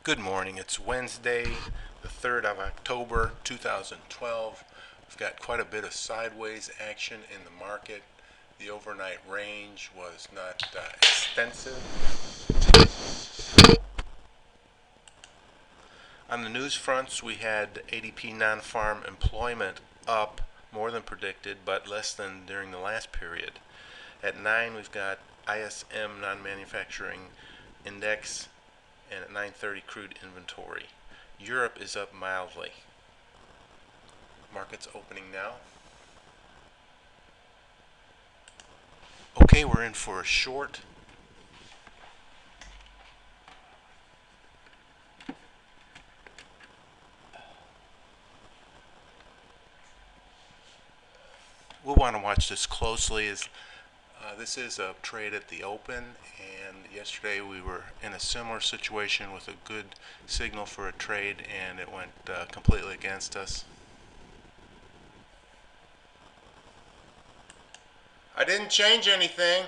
Good morning. It's Wednesday, the 3rd of October, 2012. We've got quite a bit of sideways action in the market. The overnight range was not extensive. On the news fronts, we had ADP non-farm employment up more than predicted, but less than during the last period. At 9, we've got ISM non-manufacturing index, and at 9:30 crude inventory. Europe is up mildly. Market's opening now. Okay, we're in for a short. We'll want to watch this closely as this is a trade at the open, and yesterday we were in a similar situation with a good signal for a trade, and it went completely against us. I didn't change anything.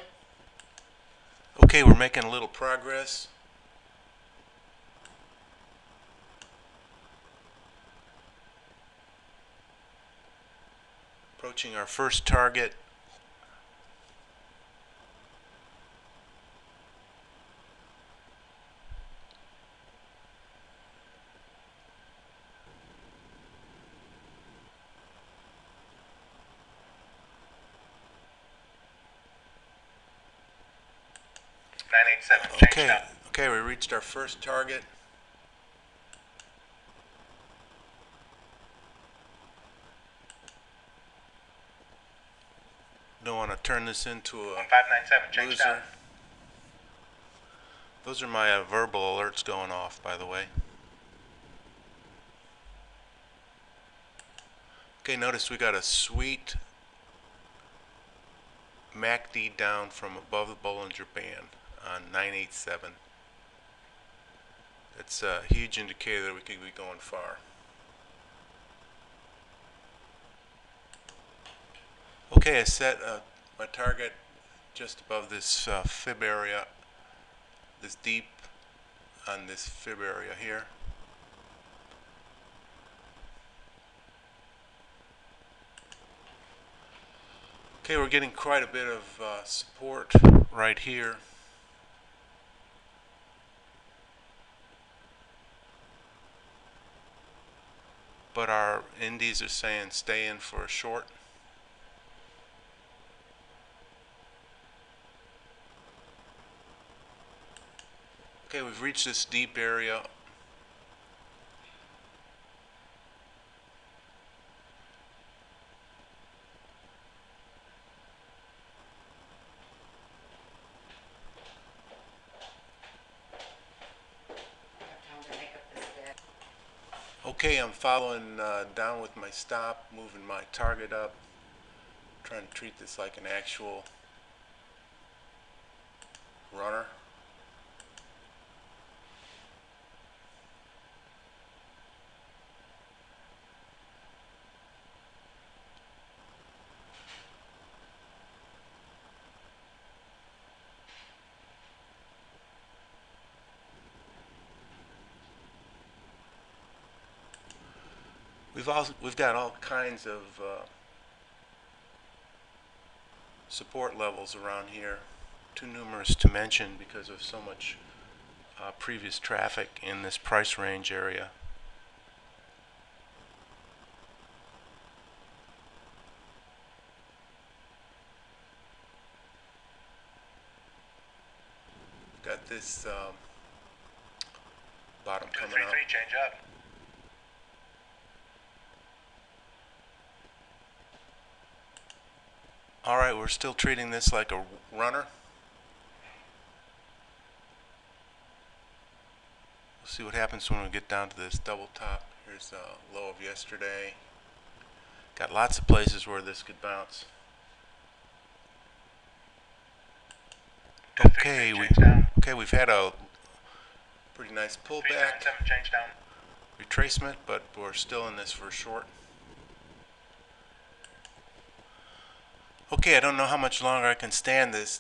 Okay, we're making a little progress. Approaching our first target. Okay, we reached our first target. Don't want to turn this into a 1597 loser. Those are my verbal alerts going off, by the way. Okay, notice we got a sweet MACD down from above the Bollinger Band on 987. It's a huge indicator that we could be going far. Okay, I set my target just above this fib area, this deep on this fib area here. Okay, we're getting quite a bit of support right here. But our indies are saying stay in for a short. Okay, we've reached this deep area. Okay, I'm following down with my stop, moving my target up, trying to treat this like an actual runner. We've got all kinds of support levels around here, too numerous to mention because of so much previous traffic in this price range area. Got this bottom coming up. Change up. Alright, we're still treating this like a runner. We'll see what happens when we get down to this double top. Here's the low of yesterday. Got lots of places where this could bounce. Okay, we've had a pretty nice pullback, retracement, but we're still in this for a short. Okay, I don't know how much longer I can stand this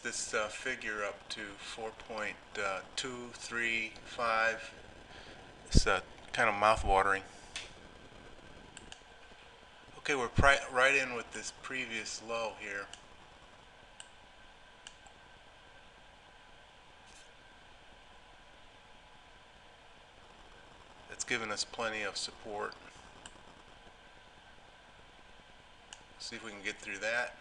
figure up to 4.235 It's kind of mouth-watering. Okay, we're right in with this previous low here. It's given us plenty of support. See if we can get through that.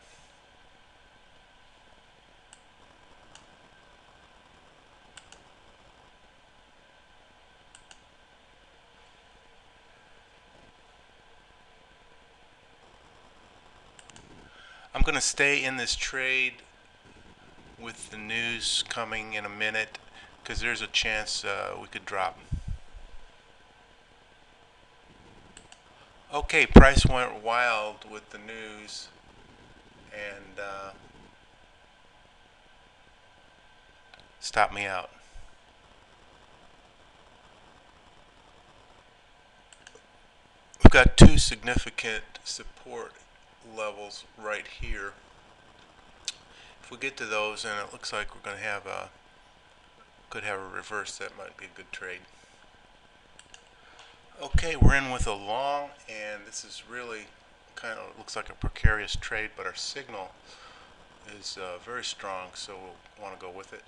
I'm going to stay in this trade with the news coming in a minute because there's a chance we could drop. Okay, price went wild with the news and stopped me out. We've got two significant support levels right here. If we get to those, and it looks like we're going to have could have a reverse, that might be a good trade. Okay, we're in with a long, and this is really kind of looks like a precarious trade, but our signal is very strong, so we'll want to go with it.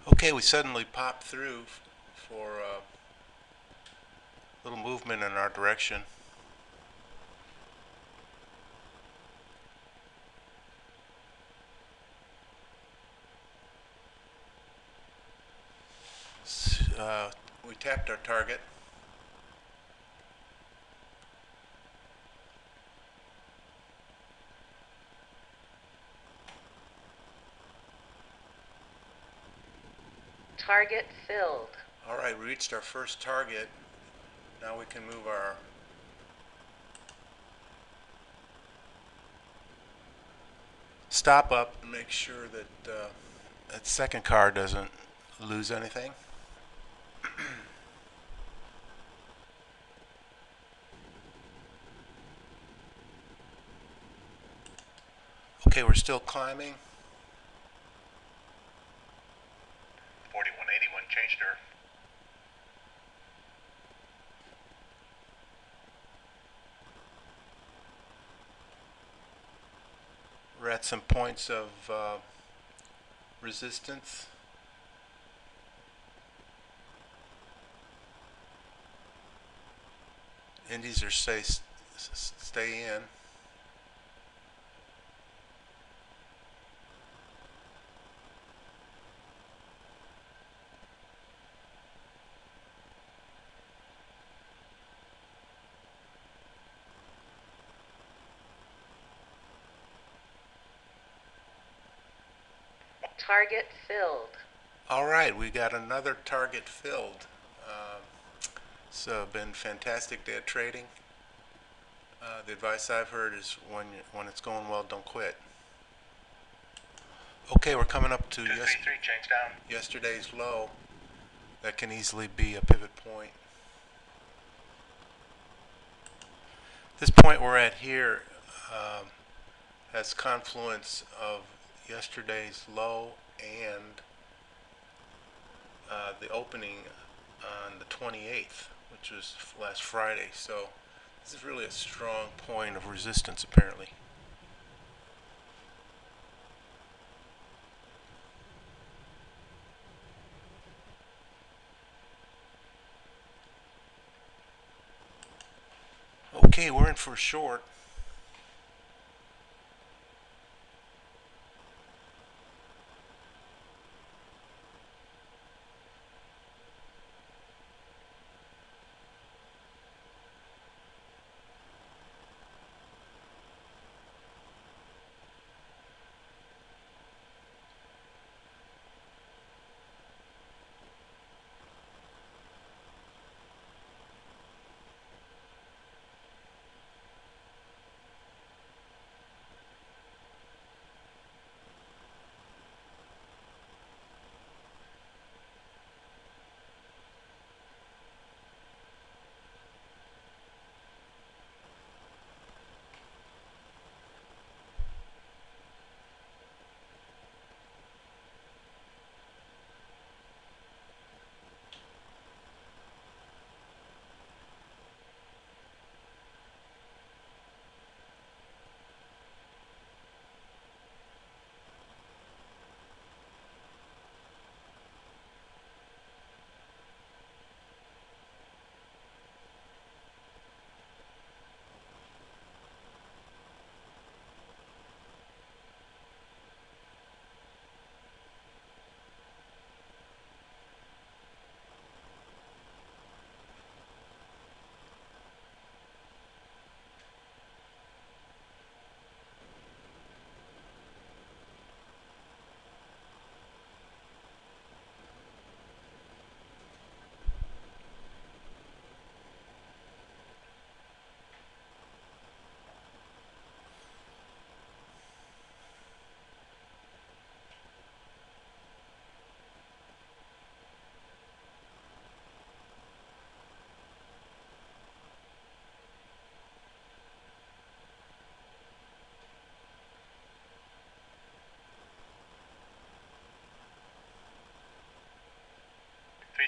Okay, we suddenly popped through for a little movement in our direction. We tapped our target. Target filled. All right, we reached our first target. Now we can move our stop up and make sure that that second car doesn't lose anything. Okay, we're still climbing. 4181 changed her. We're at some points of resistance. Indies are stay in. Target filled. All right, we got another target filled. It's been fantastic day of trading. The advice I've heard is when it's going well, don't quit. Okay, we're coming up to 233 change down. yesterday's low. That can easily be a pivot point. This point we're at here has confluence of yesterday's low and the opening on the 28th, which was last Friday. So this is really a strong point of resistance, apparently. Okay, we're in for a short.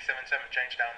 377 change down.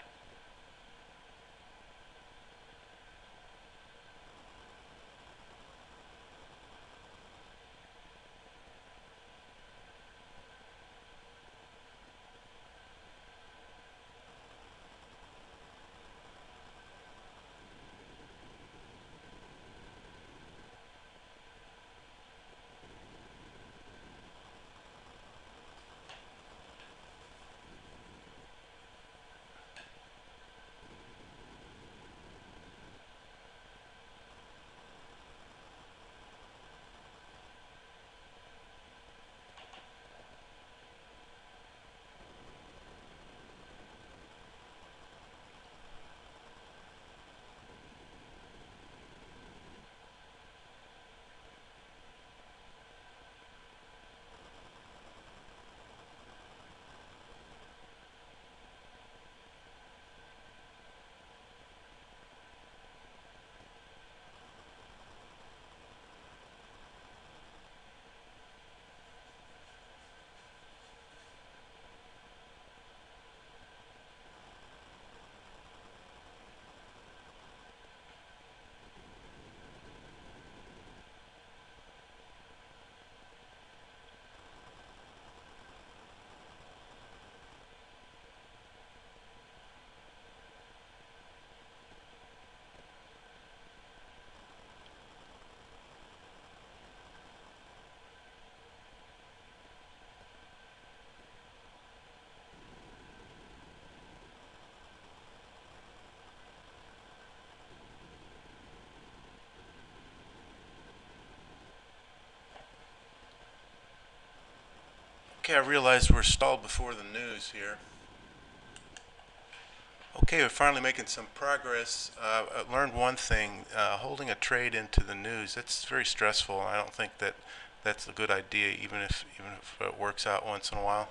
Okay, I realize we're stalled before the news here. Okay, we're finally making some progress. I learned one thing, holding a trade into the news, that's very stressful. I don't think that that's a good idea, even if it works out once in a while.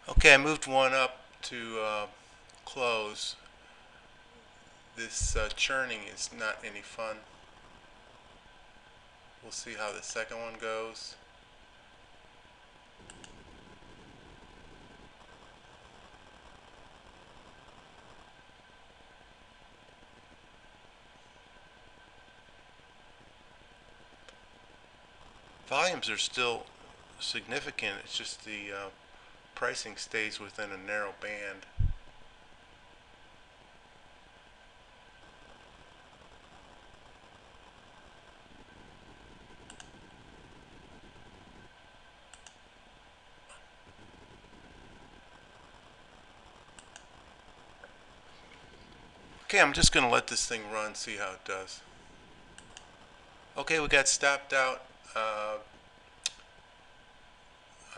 Okay, I moved one up to close. This churning is not any fun. We'll see how the second one goes. Volumes are still significant. It's just the pricing stays within a narrow band. Okay, I'm just going to let this thing run, see how it does. Okay, we got stopped out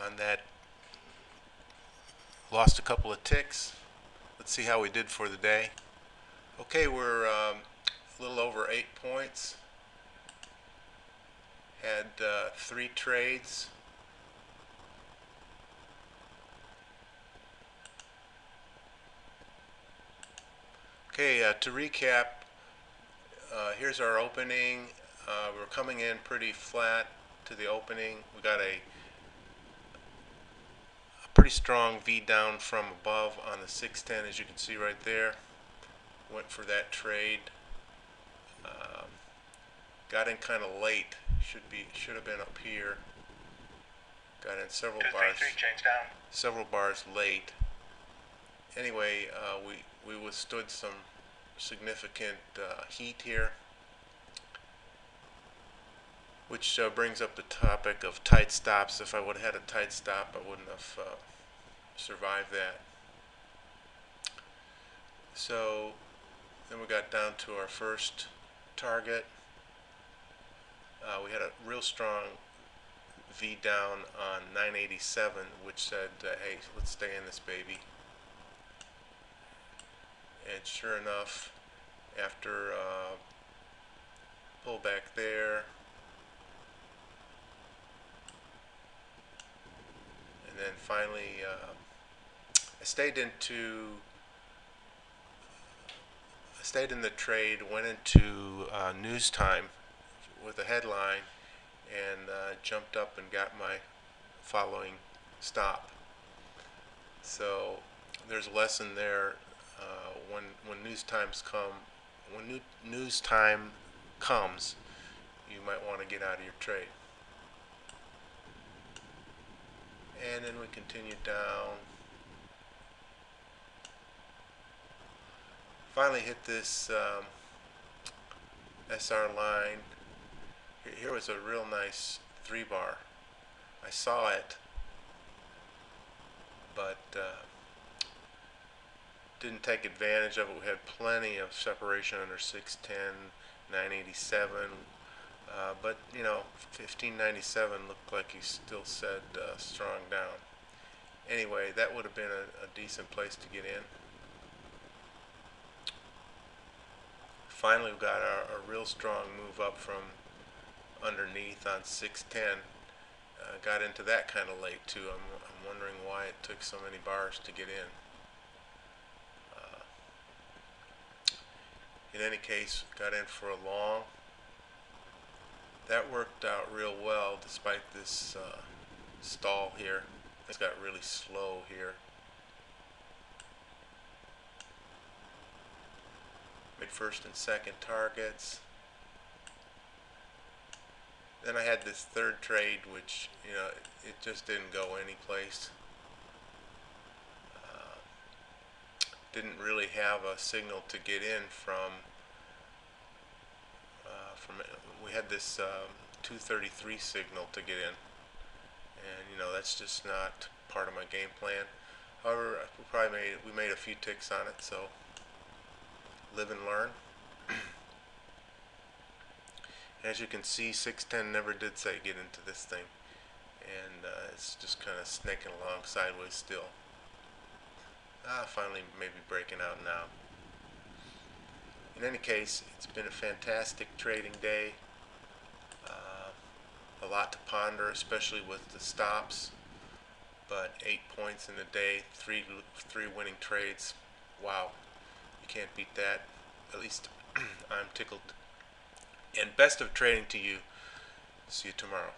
on that. Lost a couple of ticks. Let's see how we did for the day. Okay, we're a little over 8 points. Had 3 trades. Okay, to recap, here's our opening. We're coming in pretty flat to the opening. We got a pretty strong V down from above on the 610, as you can see right there. Went for that trade. Got in kind of late. Should have been up here. Got in several bars late. Anyway, we withstood some significant heat here, which brings up the topic of tight stops. If I would have had a tight stop, I wouldn't have survived that. So then we got down to our first target. We had a real strong V down on 987, which said, hey, let's stay in this baby. And sure enough, after pullback there, and then finally I stayed in the trade, went into news time with a headline, and jumped up and got my following stop. So there's a lesson there. When news times come, when news time comes, you might want to get out of your trade. And then we continue down. Finally hit this SR line. Here was a real nice 3-bar. I saw it, but didn't take advantage of it. We had plenty of separation under 610, 987, but you know, 1597 looked like he still said strong down. Anyway, that would have been a decent place to get in. Finally, we got a real strong move up from underneath on 610. Got into that kind of late too. I'm wondering why it took so many bars to get in. In any case, got in for a long. That worked out real well despite this stall here. It's got really slow here. Made first and second targets. Then I had this third trade, which, you know, it just didn't go anyplace. Didn't really have a signal to get in from. We had this 233 signal to get in, and you know that's just not part of my game plan. However, we made a few ticks on it, so live and learn. As you can see, 610 never did say get into this thing, and it's just kind of snaking along sideways still. Finally maybe breaking out now. In any case, it's been a fantastic trading day. A lot to ponder, especially with the stops, but 8 points in a day, three winning trades. Wow, you can't beat that. At least I'm tickled. And best of trading to you. See you tomorrow.